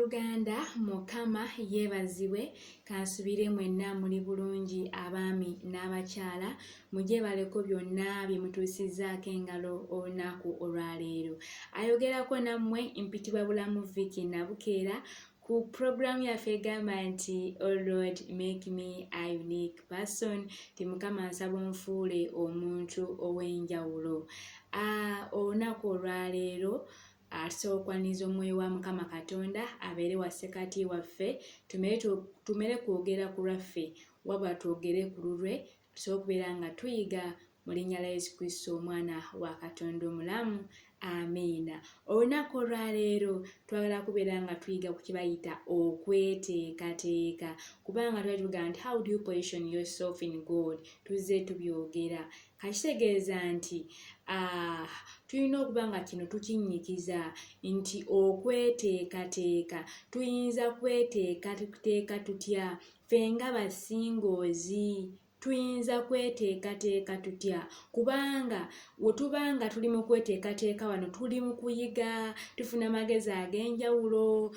Abooluganda Mukama yeebazibwe kansubire mwenna muli bulungi abaami n'abakyala mujje baleko byonna bye mutuusizzaako engalo olunaku olwaleero. Ayogerako nammwe mpitibwa Bulamu Vicky Nabukeera ku program yaffe egamba nti Oh Lord make me a unique person, ti Mukama nsaba onfuule omuntu ow'enjawulo. Olunaku olwaleero asokwaniza omwoyo wa Mukama Katonda abeere wassekati waffe, tumere kwogera ku lwaffe wabula twogere ku lulwe, tusobole okubeera nga tuyiga mu linnya la Yesu Kristo omwana wa Katonda omulamu. Amiina. Olunaku olwaleero twagala kubeera nga tuyiga ku kibayita okweteekateeka, kubanga twali tugamba nti how do you position yourself in God, tuzze tubyogera. Kakitegeeza nti tulina okuba nga kino tukinyikiza nti okweteekateeka, tuyinza kweteekateeka tutya ffe nga basingoozi, tuyinza kweteekateeka tutya? Kubanga wetubanga tuli mu kweteekateeka wano tuli mu kuyiga, tufuna amagezi ag'enjawulo,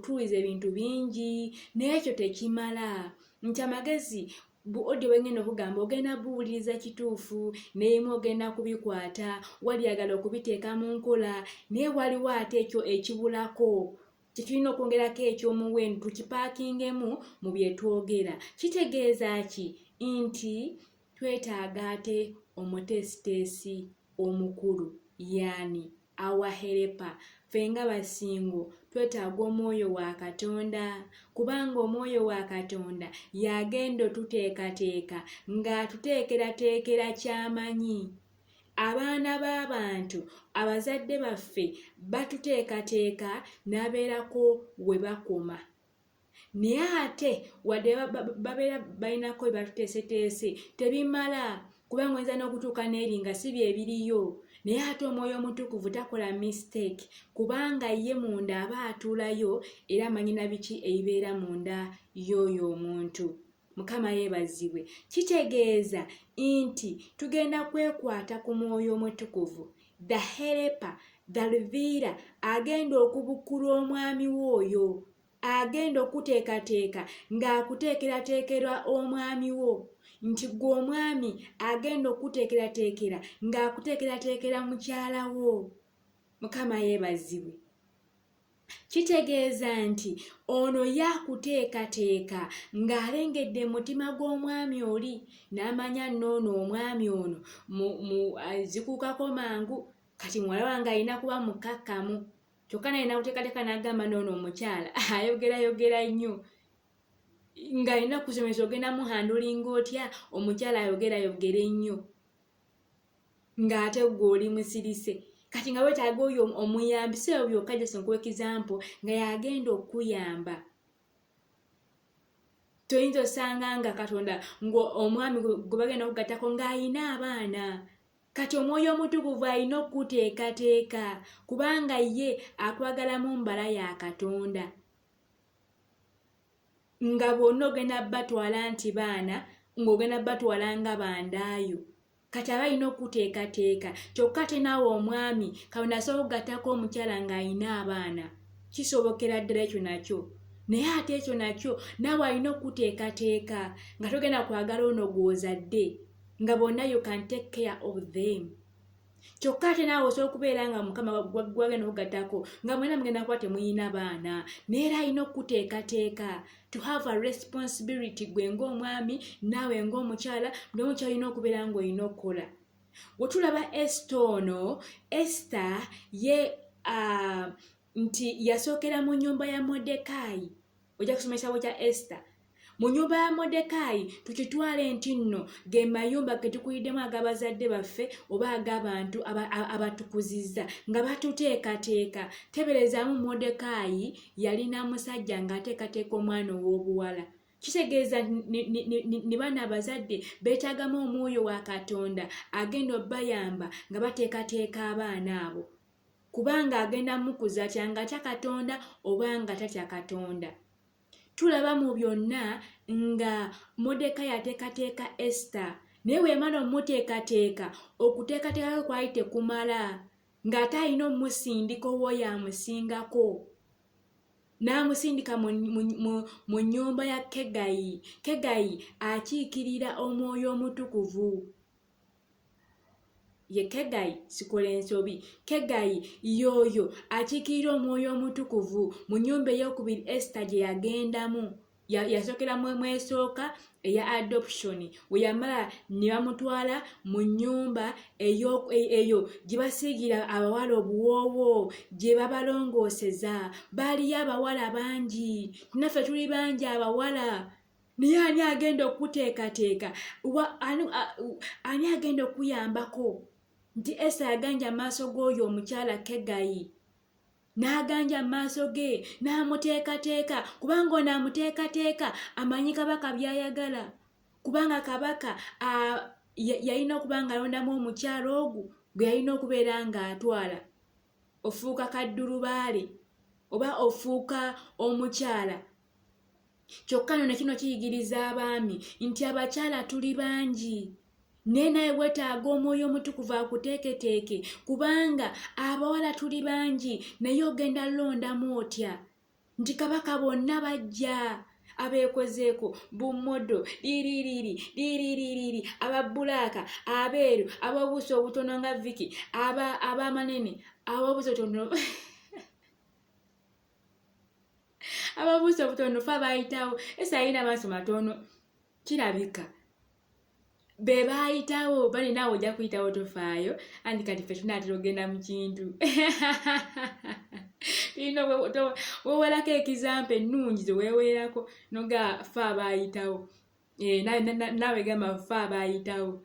tuyiza ebintu bingi, naye ekyo tekimala. Nti amagezi odi wengenda okugamba ogenda buwuliriza kituufu, neemu ogenda kubikwata, waliyagala okubiteeka mu nkola, naye waliwo ate ekyo ekibulako. Tulina okwongerako ekyomuwendo tukipaakingemu mu bye twogera. Kitegeeza ki? Nti twetaaga ate omutesiteesi omukulu, yaani our helper. Ffe nga basingo twetaaga omwoyo wa Katonda, kubanga omwoyo wa Katonda yagenda otuteekateeka ng'atuteekerateekera ky'amanyi. Abaana b'abantu, abazadde baffe batuteekateeka n'abeerako we bakoma. Naye ate wadde babeera balinako bye batuteeseteese tebimala, kubanga oyinza n'okutuuka n'eri nga si bye biriyo. Naye ate omwoyo omutukuvu takola mistake, kubanga ye munda aba atuulayo era amanyi na biki ebibeera munda y'oyo omuntu. Mukama yeebazibwe. Kitegeeza nti tugenda kwekwata ku mwoyo omutukuvu, the helper, the revealer, agenda okubukkula omwami w'oyo, agenda okuteekateeka ng'akuteekerateekera omwami wo. Nti gwe omwami agenda okuteekerateekera ng'akuteekerateekera mukyala wo. Mukama yeebazibwe. Kitegeeza nti ono yakuteekateeka ng'alengedde mutima gw'omwami oli, n'amanya noono omwami ono azikuukako mangu, kati muwala wange alina kuba mukkakkamu. Kyokka naye nakuteekateeka n'agamba noono omukyala ayogera nnyo, ng'alina kusomesa ogenda muhandulinga otya omukyala ayogera ennyo, ng'ate gwe oli musirise. Kati nga weetaaga oyo omuyambi, si ebyo byokka just nkuwa example nga yagenda okuyamba. Toyinza osanga nga Katonda omwami gwe bagenda okugattako ng'ayina abaana. Kati omwoyo omutukuvu alina okuteekateeka, kubanga ye akwagalamu mbala ya Katonda. Nga bonna ogenda batwala nti baana, ng'ogenda batwala nga bandaayo. Kati aba alina okuteekateeka. Kyokka ate naawe omwami Katonda asobola okugattako omukyala ng'alina abaana. Kisobokera ddala ekyo nakyo. Naye ate ekyo nakyo naawe alina okuteekateeka nga togenda kwagala ono gw'ozadde, nga bonna you can take care of them. Kyokka ate naawe osobola okubeera nga Mukama gwagenda okugattako nga mwena mugenda kuba temuyina baana, naye era alina okuteekateeka to have a responsibility, gwe ng'omwami naawe ng'omukyala, buli omu kyalina okubeera ng'olina okukola. Bwe tulaba Esther ono, Esther ye nti yasookera mu nnyumba ya Modekaayi. Ojja kusoma ekitabo kya Esther. Mu nnyumba ya Modekaayi tukitwale nti nno ge mayumba ge tukuliddemu ag'abazadde baffe oba ag'abantu abatukuzizza nga batuteekateeka. Teberezaamu Modekaayi yalina musajja ng'ateekateeka omwana ow'obuwala. Kitegeeza ni bano abazadde beetaagamu omwoyo wa Katonda agenda obbayamba nga bateekateeka abaana abo, kubanga agenda mukuza kyanga kya Katonda oba nga tatya Katonda. Tulaba mu byonna nga Modekaayi ateekateeka Esther, naye bwe yamala omuteekateeka, okuteekateeka kwali tekumala, ng'ate alina omusindika ow'oyo amusingako. n'amusindika mu nnyumba ya Kegayi. Kegayi akiikirira omwoyo omutukuvu. Ye Kegayi Sikola Ensobi. Kegayi yoyo akiikirira omwoyo omutukuvu mu nnyumba ey'okubiri Esther gye yagendamu. Yasookeramu mwesooka eya adoption. We yamala ne bamutwala mu nnyumba eyo gye basiigira abawala obuwoowo, gye babalongooseza. Baaliyo abawala bangi, naffe tuli bangi abawala. Naye ani agenda okuteekateeka? Ani agenda okuyambako? Nti Esther yaganja maaso g'oyo omukyala Kegayi. N'aganja maaso ge, n'amuteekateeka, kubanga ono amuteekateeka amanyi kabaka by'ayagala. Kubanga kabaka yalina okubanga alondamu omukyala ogwo gwe yalina okubeera ng'atwala. Ofuuka kaddulubaale oba ofuuka omukyala. Kyokka nno kino kiyigiriza abaami nti abakyala tuli bangi. Naye nawe weetaaga omwoyo omutukuvu akuteeketeeke, kubanga abawala tuli bangi, naye ogenda londamu otya? Nti kabaka bonna bajja abeekozeeko bummodo liiriiriiri ababulaaka abeeru ab'obuuso obutono nga Vicky abamanene ab'obuuso butono ab'obuuso obutono fe abayitawo. Ese alina amaaso matono kirabika. Be baayitawo bali naawe ojja kuyitawo tofaayo, andi kati ffe tunaatera ogenda mu kintu. Weewerako ekizampa ennungi ze weeweerako noga ffe abaayitawo. Naawe gamba ffe abaayitawo.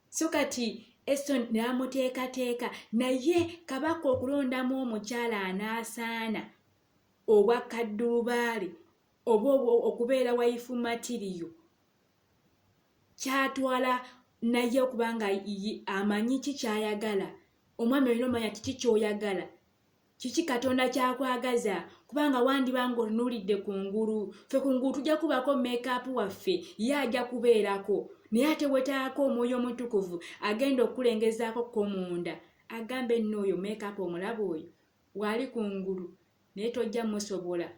So kati Esther n'amuteekateeka, naye kabaka okulondamu omukyala anaasaana obwa kaddulubaale oba okubeera wife material, kyatwala naye okubanga amanyi ki kyayagala. Omwami olina omanya kiki ky'oyagala, kiki Katonda kyakwagaza, kubanga wandibanga otunuulidde kungulu. Ffe kungulu tujja kubako make-up waffe, ye ajja kubeerako. Naye ate weetaako omwoyo omutukuvu agenda okukulengezaako ko munda, agambe nno oyo make-up omulaba oyo waali kungulu naye tojja musobola,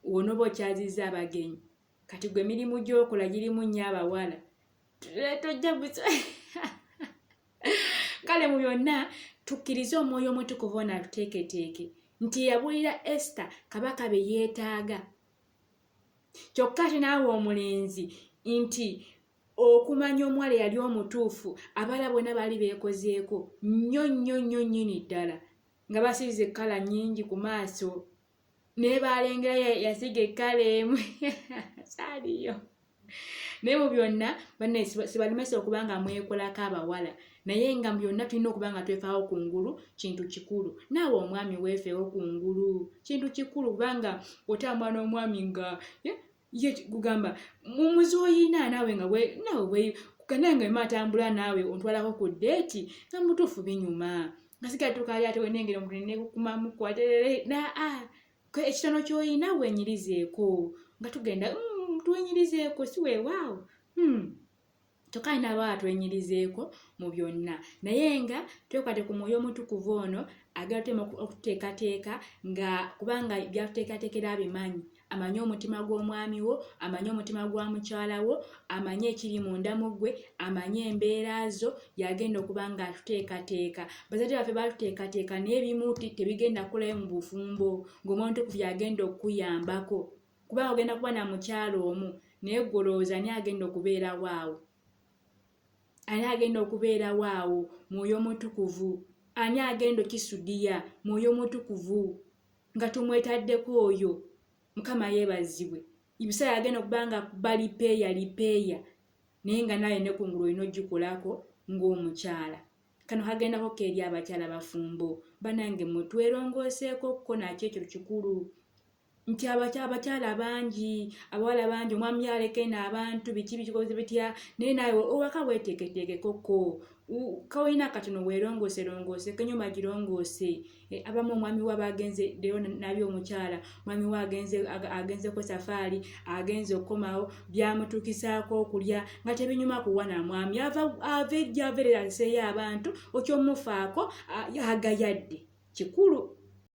wonooba okyazizza abagenyi. Kati gwe emirimu gy'okola girimu nnyo abawala, tojja kale mu byonna tukkirize omwoyo omutukuvu ono atuteeketeeke nti yabuulira Esther kabaka be yeetaaga. Kyokka ate naawe omulenzi nti okumanya omuwala yali omutuufu, abala bonna baali beekozeeko nnyo nnyini ddala, nga basiize ekkala nnyingi ku maaso, naye baalengera yasiga ekkala emu saaliyo. Naye mu byonna banne sibalemesa okuba nga mwekolako abawala, naye nga mu byonna tulina okuba nga twefaawo kungulu, kintu kikulu. Naawe omwami weefeewo kungulu, kintu kikulu, kubanga otambula n'omwami nga ye kugamba mumuzi oyina naawe nga nange matambula naawe ontwalako ku ddeeti nga mutuufu binyuma. Nga sigatuuka ali ate wenengera omuntu nekukumamu kwaterere ekitono ky'oyina wenyirizeeko nga tugenda twenyirizeeko si weewaawo. Kyokka n'abawala twenyirizeeko mu byonna, naye nga twekwate ku mwoyo omutukuvu ono agatema okuteekateeka, nga kubanga byatuteekateekera abimanyi. Amanye omutima gw'omwami wo, amanye omutima gwa mukyala wo, amanye ekiri munda mu ggwe, amanye embeera zo, yagenda okuba nga atuteekateeka. Bazadde baffe batuteekateeka naye ebimu tebigenda kukolayo mu bufumbo, ng'omuntu yagenda okuyambako, kubanga ogenda kuba na mukyala omu naye golooza ani agenda okubeerawo awo. Ani agenda okubeerawo awo? Mwoyo mutukuvu. Ani agenda okisudiya? Mwoyo mutukuvu. Nga tumwetaddeko oyo. Mukama yeebazibwe. Ibiseera agenda okuba nga balipeeya naye nga naye ne kungulu olina ogikolako ng'omukyala. Kano kagendako keeri abakyala bafumbo, banange mutwerongooseeko ko nakyo ekyo kikulu. Nti abakyala bangi, abawala bangi, omwami yaleke n'abantu biki bikoze bitya, naye nawe owaka weeteeketeekeko ko. Kawolina katono weerongoose kenyuma girongoose. Abamu omwami we abagenze leero nabyo omukyala, omwami we agenzeko safaari, agenze okukomawo, byamutuukisaako okulya nga tebinyuma kuwana mwami. Ava ejja aveerera aseeyo abantu, okyomufaako agayadde. Kikulu.